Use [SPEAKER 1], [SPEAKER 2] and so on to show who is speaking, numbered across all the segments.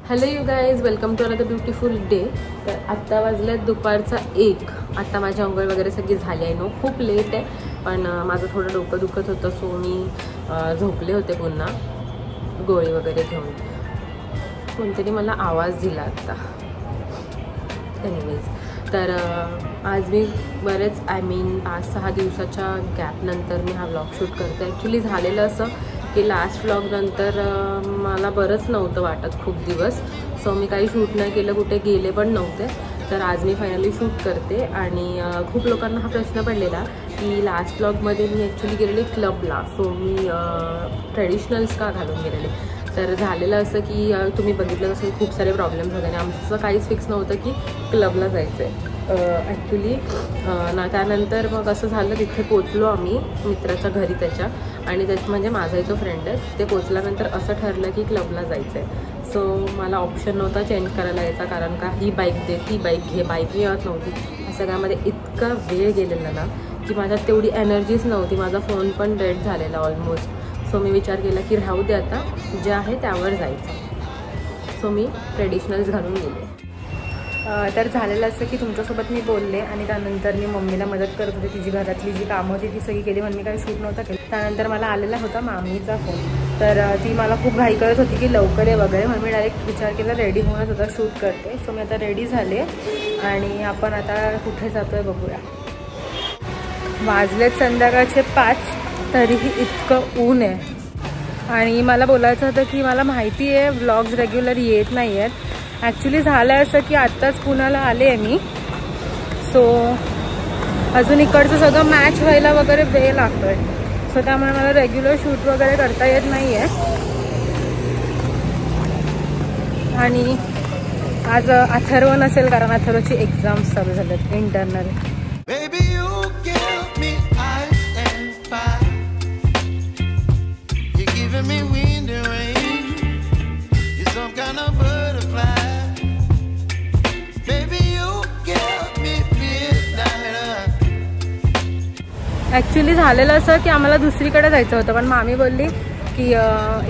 [SPEAKER 1] Hello you guys, welcome to another beautiful day. तर आत्ता वाजल्यात दुपारचा 1. आत्ता माझी अंघोळ वगैरे सगळी झाली आहे. नो खूप लेट आहे, पण माझं थोडं डोकं दुखत होतं, सो मी झोपले होते पुन्हा गोळी वगैरे घेऊन. कोणतरी मला आवाज दिला आत्ता. एनिवेज, तर आज मी बरेच 5-6 दिवसाच्या गॅपनंतर मी हा व्लॉग शूट करते. ॲक्च्युली झालेलं असं की लास्ट व्लॉग नंतर मला बरंच नव्हतं वाटत खूप दिवस, सो मी काही शूट नाही केलं, कुठे गेले पण नव्हते. तर आज मी फायनली शूट करते. आणि खूप लोकांना हा प्रश्न पडलेला की लास्ट व्लॉगमध्ये मी ॲक्च्युली गेलेले क्लबला, सो मी ट्रेडिशनल्स का घालून गेलेले. तर झालेलं असं की तुम्ही बघितलं असेल खूप सारे प्रॉब्लेम्स होते आणि आमचं काहीच फिक्स नव्हतं की क्लबला जायचं आहे ॲक्च्युली ना. त्यानंतर मग असं झालं, तिथे पोचलो आम्ही मित्राच्या घरी त्याच्या, आणि त्यात म्हणजे माझाही तो फ्रेंड आहे. ते पोचल्यानंतर असं ठरलं की क्लबला जायचं आहे. सो मला ऑप्शन नव्हता चेंज करायला यायचा, कारण का ही बाईक दे, ती बाईक घे, बाईक मिळत नव्हती. ह्या सगळ्यामध्ये इतका वेळ गेलेला ना की माझ्यात तेवढी एनर्जीच नव्हती. माझा फोन पण डेड झालेला ऑलमोस्ट. सो मी विचार केला की राहू दे, आता जे आहे त्यावर जायचं. सो मी ट्रेडिशनल्स घालून गेले. तर झालेलं असं की तुमच्यासोबत मी बोलले आणि त्यानंतर मी मम्मीला मदत करत होते. तिची घरातली जी कामं होती ती सगळी केली, म्हणून मी काही शूट नव्हता केलं. त्यानंतर मला आलेला होता मामीचा फोन. तर ती मला खूप घाई करत होती की लवकर ये वगैरे, म्हणून मी डायरेक्ट विचार केला रेडी होऊनच आता शूट करते. सो मी आता रेडी झाले आणि आपण आता कुठे जातो आहे बघूया. वाजलेत संध्याकाळचे 5, तरीही इतकं ऊन आहे. आणि मला बोलायचं होतं की मला माहिती आहे व्लॉग्स रेग्युलर येत नाही आहेत. ॲक्च्युली झालं असं की आत्ताच पुण्याला आले आहे मी, सो अजून इकडचं सगळं मॅच व्हायला वगैरे वेळ लागतो आहे. सो त्यामुळे मला रेग्युलर शूट वगैरे करता येत नाही आहे. आणि आज अथर्व नसेल, कारण अथर्वची एक्झाम्स चालू झाल्यात इंटरनल. ॲक्च्युली झालेलं असं की आम्हाला दुसरीकडे जायचं होतं, पण मामी बोलली की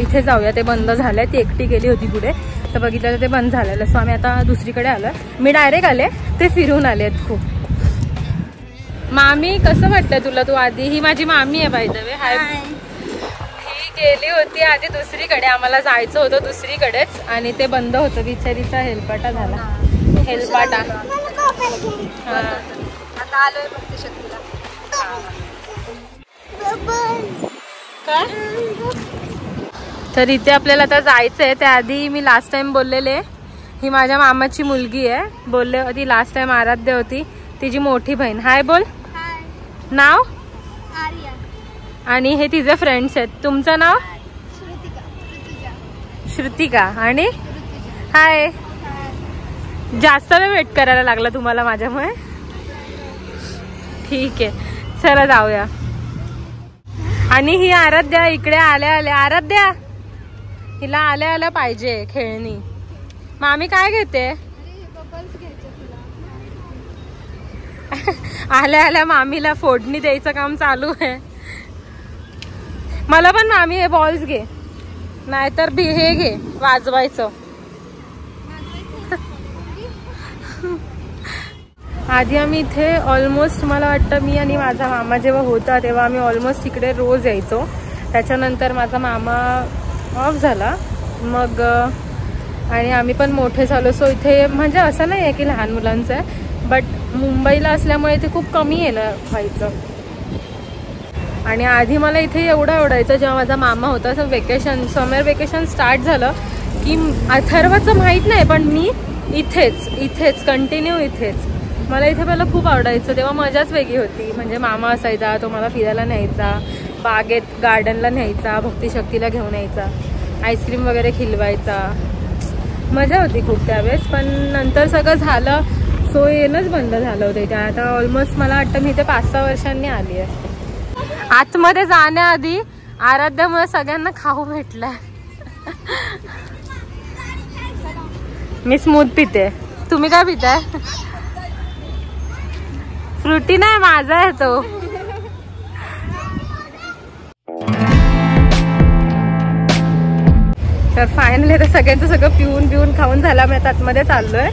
[SPEAKER 1] इथे जाऊया, ते बंद झालं आहे. ती एकटी गेली होती पुढे, तर बघितलं तर ते बंद झालेलं. सो आम्ही आता दुसरीकडे आलो. मी डायरेक्ट आले, ते फिरून आले आहेत खूप. मामी, कसं वाटलं तुला? तू आधी, ही माझी मामी आहे बाय द वे. हाय. ही गेली होती आधी दुसरीकडे, आम्हाला जायचं होतं दुसरीकडेच, आणि ते बंद होतं. बिचारीचा हेलपाटा झाला. हेलपाटा. हां, आता आलोय फक्त शक्तीला. काय? तर इथे आपल्याला आता जायचं आहे. त्याआधी मी लास्ट टाइम बोललेले, ही माझ्या मामाची मुलगी आहे. बोलले होती लास्ट टाइम आराध्य होती, तिची मोठी बहीण. हाय बोल. नाव? आर्या. आणि हे तिचे फ्रेंड्स आहेत. तुमचं नाव? श्रुतिका. आणि हाय. जास्त वेळ वेट करायला लागला तुम्हाला माझ्यामुळे? ठीक आहे, चला जाऊया. आणि ही आराध्या इकडे आल्या आल्या. आराध्या, हिला आल्या आल्या पाहिजे खेळणी. मामी काय घेते? आल्या आल्या मामीला फोडणी द्यायचं काम चालू आहे. मला पण मामी हे बॉल्स घे, नाहीतर हे घे वाजवायचं. आधी आम्ही इथे ऑलमोस्ट, मला वाटतं मी आणि माझा मामा जेव्हा होता तेव्हा आम्ही ऑलमोस्ट इकडे रोज यायचो. त्याच्यानंतर माझा मामा ऑफ झाला मग, आणि आम्ही पण मोठे झालो. सो इथे म्हणजे असं नाही आहे की लहान मुलांचं आहे, बट मुंबईला असल्यामुळे इथे खूप कमी येणं व्हायचं. आणि आधी मला इथे एवढं आवडायचं जेव्हा माझा मामा होता. असं वेकेशन, समर वेकेशन स्टार्ट झालं की अथर्वचं माहीत नाही, पण मी इथेच कंटिन्यू इथेच. मला इथे पहिला खूप आवडायचं, तेव्हा मजाच वेगळी होती. म्हणजे मामा असायचा, तो मला फिरायला न्यायचा, बागेत गार्डनला न्यायचा, भक्तिशक्तीला घेऊन यायचा, आईस्क्रीम वगैरे खिलवायचा. मजा होती खूप त्यावेळेस. पण नंतर सगळं झालं, सो येणंच बंद झालं होतं इथे. आता ऑलमोस्ट मला वाटतं मी इथे 5-6 वर्षांनी आली आहे. आतमध्ये जाण्याआधी आराध्यामुळे सगळ्यांना खाऊ भेटलंय. मी स्मूथ पिते, तुम्ही काय पिताय? फ्रुटी नाही, माझा आहे तो. तर फायनली आता सगळ्यांचं सगळं पिऊन खाऊन झालं, मी आता आतमध्ये चाललोय.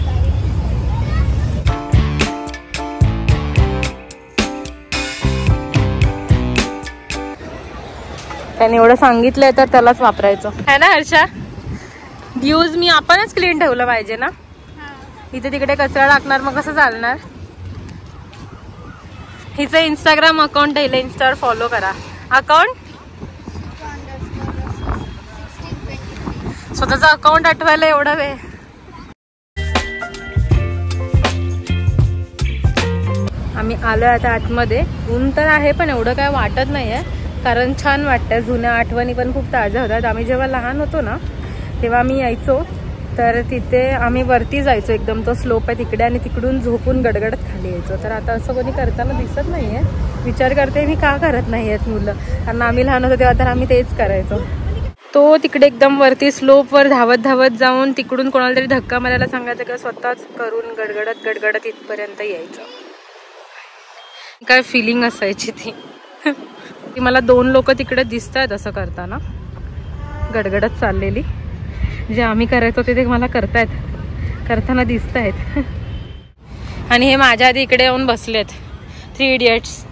[SPEAKER 1] त्याने एवढं सांगितलंय तर त्यालाच वापरायचं है ना हर्षा. यूज मी आपणच क्लीन ठेवलं पाहिजे ना. इथे तिकडे कचरा टाकणार मग कसं चालणार. हिचं इंस्टाग्राम अकाउंट आहे, इन्स्टावर फॉलो करा. अकाउंट स्वतःचं अकाउंट आठवायला एवढा वेळ. आम्ही आलोय आता आतमध्ये. ऊन तर आहे पण एवढं काय वाटत नाहीये, कारण छान वाटतंय. जुन्या आठवणी पण खूप ताज्या होतात. आम्ही जेव्हा लहान होतो ना तेव्हा आम्ही यायचो, तर तिथे आम्ही वरती जायचो, एकदम तो स्लोप आहे तिकडे, आणि तिकडून झोपून गडगडत खाली यायचो. तर आता असं कोणी करताना दिसत नाहीये. विचार करते मी का करत नाही आहेत मुलं, कारण आम्ही लहान होतो तेव्हा तर आम्ही तेच करायचो. तो तिकडे एकदम वरती स्लोपवर धावत जाऊन तिकडून कोणाला तरी धक्का मारायला सांगायचं किंवा स्वतःच करून गडगडत इथपर्यंत यायचं. काय फिलिंग असायची ती. मला 2 लोक तिकडे दिसत आहेत असं करताना, गडगडत चाललेली. जे आम्ही करायचो ते मला करताना दिसत आहेत. आणि हे माझ्या आधी इकडे येऊन बसलेत 3 इडियट्स.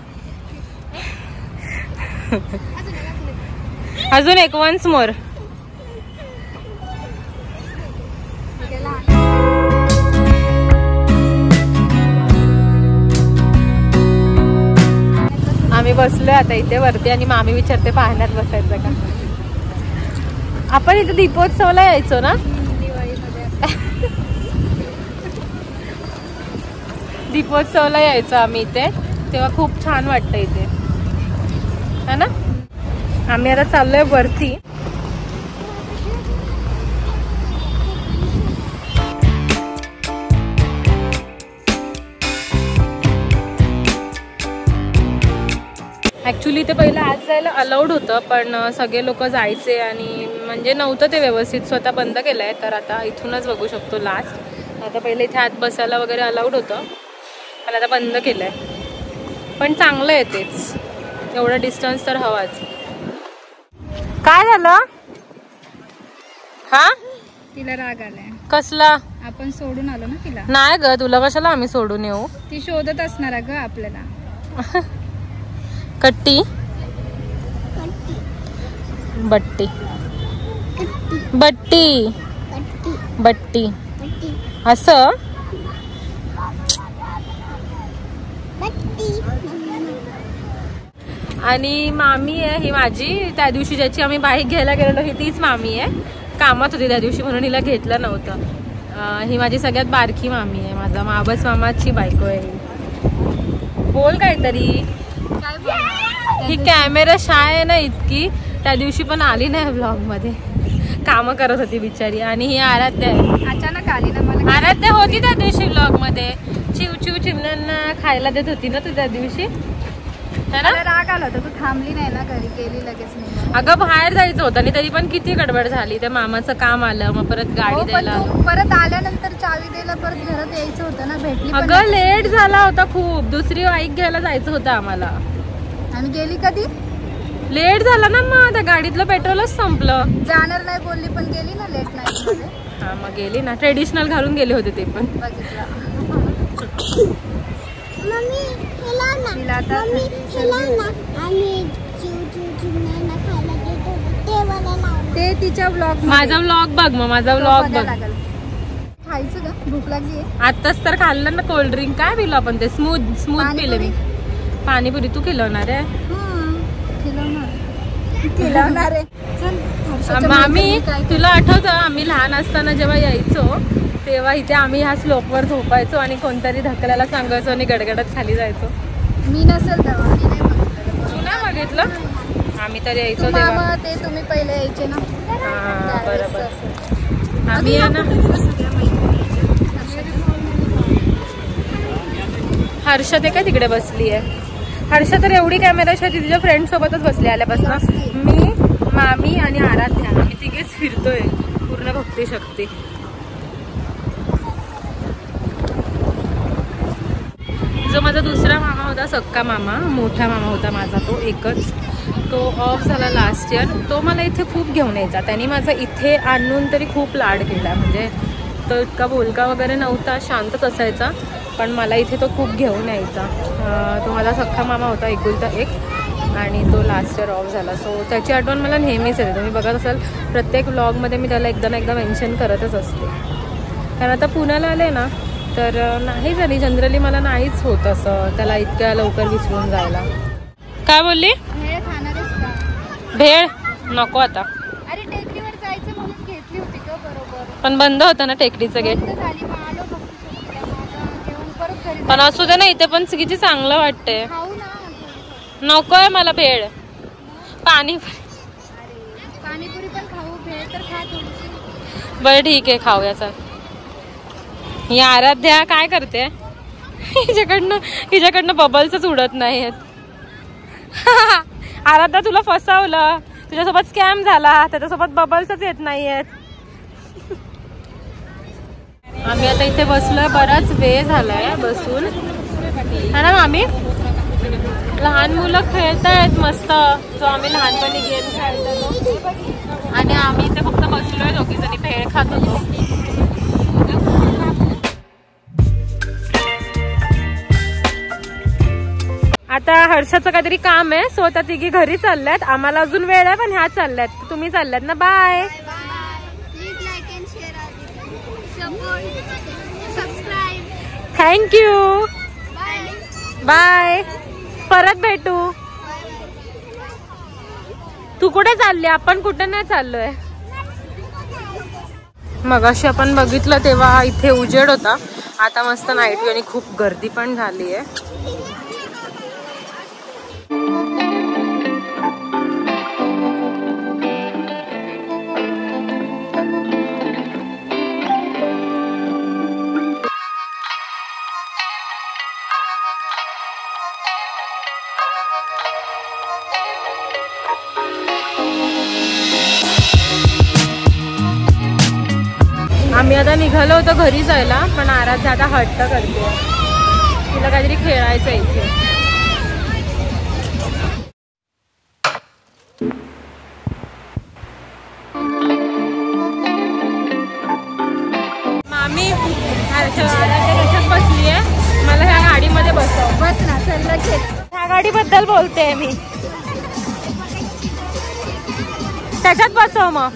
[SPEAKER 1] अजून एक वन्स मोर. आम्ही बसलोय आता इथे वरती, आणि मामी विचारते पाहण्यात बसायचं का. आपण इथे दीपोत्सवला यायचो ना, दीपोत्सवला यायचो आम्ही इथे, तेव्हा खूप छान वाटतं इथे है ना. आम्ही आता चाललोय वरती. ऍक्च्युली ते पहिलं आज जायला अलाउड होतं, पण सगळे लोक जायचे आणि म्हणजे नव्हतं ते व्यवस्थित, स्वतः बंद केलंय. तर आता इथूनच बघू शकतो लास्ट. आता पहिले इथे आत बसायला वगैरे अलाउड होतं, पण आता बंद केलंय. पण चांगलं आहे तेच, एवढा डिस्टन्स तर हवाच. काय झालं हा.
[SPEAKER 2] तिला राग आलाय.
[SPEAKER 1] कसला.
[SPEAKER 2] आपण सोडून आलो ना तिला.
[SPEAKER 1] नाही ग, तुला कशाला आम्ही सोडून येऊ.
[SPEAKER 2] ती शोधत असणार ग आपल्याला.
[SPEAKER 1] कट्टी बट्टी बट्टी बट्टी असं. आणि मामी आहे ही माझी, त्या दिवशी ज्याची आम्ही बाईक घ्यायला गेलेलो ही तीच मामी आहे. कामात होती त्या दिवशी म्हणून हिला घेतलं नव्हतं. ही माझी सगळ्यात बारकी मामी आहे, माझा माबस मामाची बायको आहे. बोल काहीतरी. ही कॅमेरा शाय आहे ना इतकी, त्या दिवशी पण आली नाही व्लॉग मध्ये, कामं करत होती बिचारी. आणि ही आराध्या आहे,
[SPEAKER 2] अचानक आली ना. मला
[SPEAKER 1] आराध्या होती त्या दिवशी व्लॉग मध्ये, चिव चिमण्यांना खायला देत होती ना तू त्या दिवशी.
[SPEAKER 2] राग आला होता, तू थांबली नाही ना घरी, गेली लगेच नाही.
[SPEAKER 1] अगं बाहेर जायचं होतं आणि तरी पण किती गडबड झाली. त्या मामाचं काम आलं, मग परत गाडी द्यायला,
[SPEAKER 2] परत आल्यानंतर चावी द्यायला परत घरात यायचं होतं ना. भेटली
[SPEAKER 1] अगं लेट झाला होता खूप. दुसरी बाईक घ्यायला जायचं होतं आम्हाला.
[SPEAKER 2] आणि गेली कधी.
[SPEAKER 1] लेट झाला ना, मग त्या गाडीतलं पेट्रोलच संपलं.
[SPEAKER 2] जाणार नाही बोलली पण गेली ना लेट नाईट मध्ये.
[SPEAKER 1] हा मग गेली ना, ट्रेडिशनल घालून गेले होते ते पण.
[SPEAKER 2] ते तिच्या व्लॉग,
[SPEAKER 1] माझा व्लॉग बघ, मग माझा व्लॉग बघ.
[SPEAKER 2] खायचं का, भूक लागली.
[SPEAKER 1] आताच तर खाल्लं ना कोल्ड्रिंक. काय पिलं आपण ते, स्मूथ पिलं मी. पाणीपुरी तू खिलवणार आहे. मामी तुला आठवतं आम्ही लहान असताना जेव्हा यायचो तेव्हा इथे आम्ही ह्या स्लोपवर झोपायचो आणि कोणतरी धक्कल्याला सांगायचो आणि गडगडत खाली जायचो.
[SPEAKER 2] मी नसेल तेव्हा,
[SPEAKER 1] तू नाही बघितलं. आम्ही तर यायचो तेव्हा.
[SPEAKER 2] ते तुम्ही पहिले यायचे ना.
[SPEAKER 1] हा बरोबर. आम्ही आहे ना, हर्षा ते काय तिकडे बसली आहे. हर्षा तर एवढी कॅमेराशी होती, तिच्या फ्रेंड सोबतच बसली आल्यापासून. मी, मामी आणि आराध्या आम्ही तिघेच फिरतोय पूर्ण भक्ती शक्ती. जो माझा दुसरा मामा होता, सक्का मामा, मोठा मामा होता माझा, तो एकच, तो ऑफ झाला लास्ट इयर. तो मला इथे खूप घेऊन यायचा. त्यांनी माझा इथे आणून तरी खूप लाड केला. म्हणजे तो इतका बोलका वगैरे नव्हता, शांतच असायचा, पण मला इथे तो खूप घेऊन यायचा. तो माझा सख्खा मामा होता, एकुलता एक, आणि तो लास्ट इयर ऑफ झाला. सो त्याची आठवण मला नेहमीच येते. तुम्ही बघत असाल प्रत्येक व्लॉगमध्ये मी त्याला एकदा ना एकदा मेन्शन करतच असते. कारण आता पुण्याला आले ना तर नाही झाली जनरली, मला नाहीच होत असं त्याला इतक्या लवकर विसरून जायला. काय बोलली? भेळ नको आता.
[SPEAKER 2] अरे टेकडीवर जायचं म्हणून घेतली होती का बरोबर, पण
[SPEAKER 1] बंद होतं ना टेकडीचं गेट. पण असू दे ना, इथे पण किती चांगलं वाटतंय. नकोय मला भेळ. पाणीपुरी पण खाऊ, भेळ तर खा थोडीशी. बरं ठीक आहे, खाऊया चल. ही आराध्या काय करते? हिच्याकडनं बबल्सच उडत नाहीत. आराध्या तुला फसवलं, तुझ्यासोबत स्कॅम झाला, त्याच्यासोबत बबल्सच येत नाहीयेत. आम्ही आता इथे बसलोय, बराच वेळ झालाय बसून. है ना आम्ही लहान मुलं खेळतायत मस्त, जो आम्ही लहानपणी गेम खेळतो. आणि आम्ही इथे फक्त बसलोय दोघी जणी, भेळ खात होतो. आता हर्षाचं काहीतरी काम आहे, सो त्या तिघी घरी चालल्यात. आम्हाला अजून वेळ आहे, पण ह्या चालल्यात. तुम्ही चालल्यात ना? बाय. थँक्यू. बाय. परत भेटू. तू कुठे चालली? आपण कुठे नाही चाललोय. मगाशी आपण बघितलं तेव्हा इथे उजेड होता, आता मस्त नाईट व्ह्यू आणि खूप गर्दी पण झाली आहे. आम्ही आता निघालो होतो घरी जायला, पण आराध्या आता हट्ट करते, तिला काहीतरी खेळायचं इथे. मामी आराध्या कशात बसली आहे? मला ह्या गाडीमध्ये बसव.
[SPEAKER 2] बस ना, चल लगेच.
[SPEAKER 1] ह्या गाडीबद्दल बोलते मी. त्याच्यात बसव मग.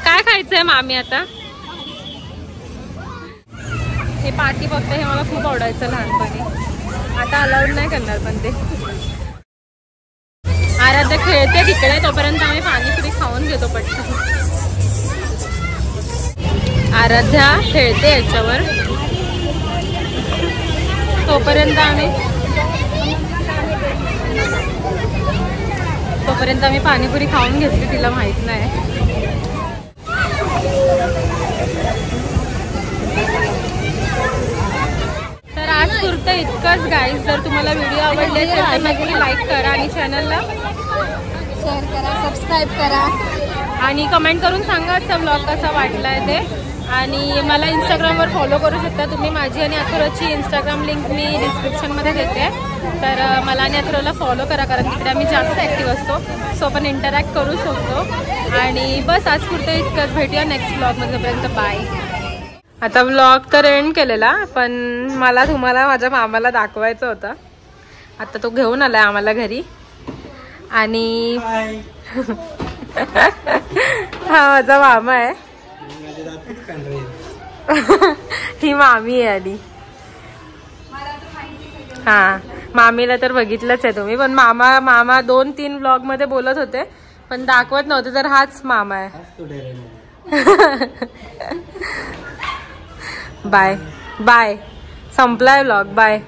[SPEAKER 1] काय खायचंय मामी आता? हे पाटी बघते, हे मला खूप आवडायचं लहानपणी, आता अलाउड नाही करणार. पण ते आराध्या खेळते तिकडे, तोपर्यंत आम्ही पाणीपुरी खाऊन घेतो पटकन. आराध्या खेळते याच्यावर, तोपर्यंत आम्ही पाणीपुरी खाऊन घेतली, तिला माहित नाही. तर आज पुरतं इतकंच गाईज. जर तुम्हाला व्हिडिओ आवडले तर नक्की लाईक करा आणि चॅनलला
[SPEAKER 2] शेअर करा, सबस्क्राईब करा
[SPEAKER 1] आणि कमेंट करून सांगा आजचा व्लॉग कसा वाटलाय ते. आणि मला इंस्टाग्रामवर फॉलो करू शकता तुम्ही. माझी आणि अथर्वची इंस्टाग्राम लिंक मी डिस्क्रिप्शनमध्ये देते, तर मला आणि अथर्वला फॉलो करा, कारण तिकडे आम्ही जास्त ॲक्टिव्ह असतो, सो आपण इंटरॅक्ट करू शकतो. आणि बस आज पुरतं इतकंच. भेटूया नेक्स्ट व्लॉगमध्ये, तोपर्यंत बाय. आता व्लॉग तर एंड केलेला, पण मला तुम्हाला माझ्या मामाला दाखवायचं होतं. आता तो घेऊन आलाय आम्हाला घरी. आणि हा माझा मामा आहे, ही मामी आहे. आणि हा मामीला तर बघितलंच आहे तुम्ही, पण मामा 2-3 व्लॉग मध्ये बोलत होते पण दाखवत नव्हते, तर हाच मामा आहे. Bye bye. संपलाय व्लॉग. बाय.